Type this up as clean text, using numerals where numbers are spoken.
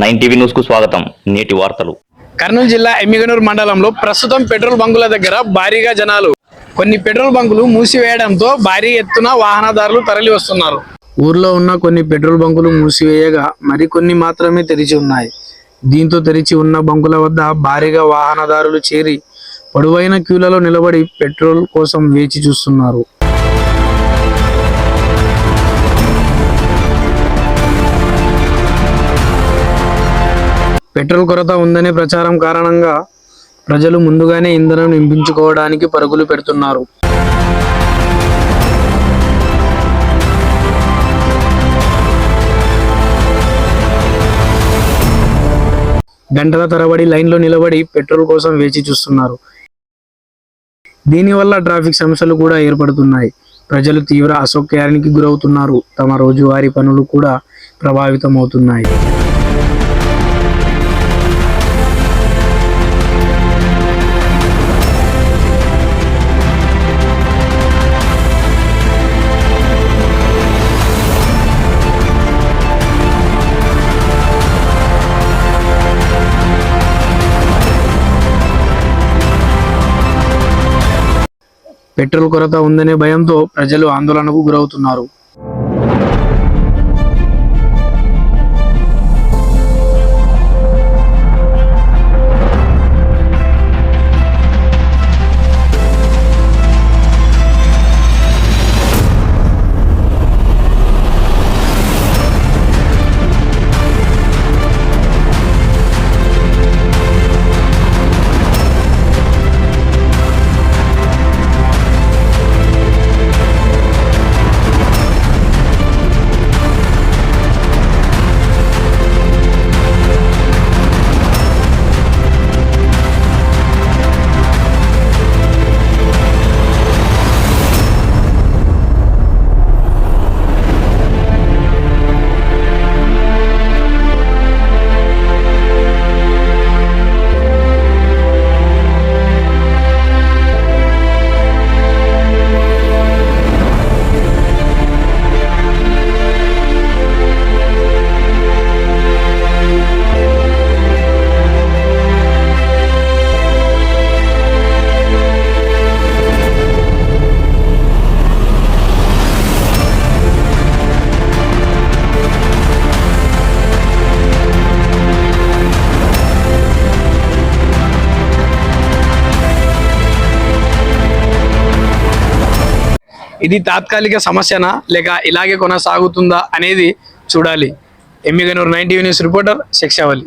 9 TV news కు స్వాగతం. నేటి వార్తలు. కర్నూలు జిల్లా ఎమ్మిగనూరు మండలంలో ప్రస్తుతం పెట్రోల్ బంకుల దగ్గర భారీగా జనాలు. కొన్ని పెట్రోల్ బంకులు మూసివేయడంతో భారీ ఎత్తున వాహనదారులు తరలి వస్తున్నారు. ఊర్లో ఉన్న కొన్ని పెట్రోల్ బంకులు మూసివేయగా మరికొన్ని మాత్రమే తెరిచి ఉన్నాయి. దీంతో తెరిచి ఉన్న బంకుల వద్ద భారీగా వాహనదారులు చేరి పొడవైన క్యూలలో నిలబడి పెట్రోల్ కోసం వేచి చూస్తున్నారు. పెట్రోల్ కొరత ఉందనే ప్రచారం కారణంగా ప్రజలు ముందుగానే ఇంధనం నింపించుకోవడానికి పరుగులు పెడుతున్నారు. గంటల తరబడి లైన్లో నిలబడి పెట్రోల్ కోసం వేచి చూస్తున్నారు. దీనివల్ల ట్రాఫిక్ సమస్యలు కూడా ఏర్పడుతున్నాయి. ప్రజలు తీవ్ర అసౌకర్యానికి గురవుతున్నారు. తమ రోజువారీ పనులు కూడా ప్రభావితమవుతున్నాయి. పెట్రోల్ కొరత ఉందనే భయంతో ప్రజలు ఆందోళనకు గురవుతున్నారు. ఇది తాత్కాలిక సమస్యనా లేక ఇలాగే కొనసాగుతుందా అనేది చూడాలి. Yemmiganur 9 TV news reporter శిక్షావలి.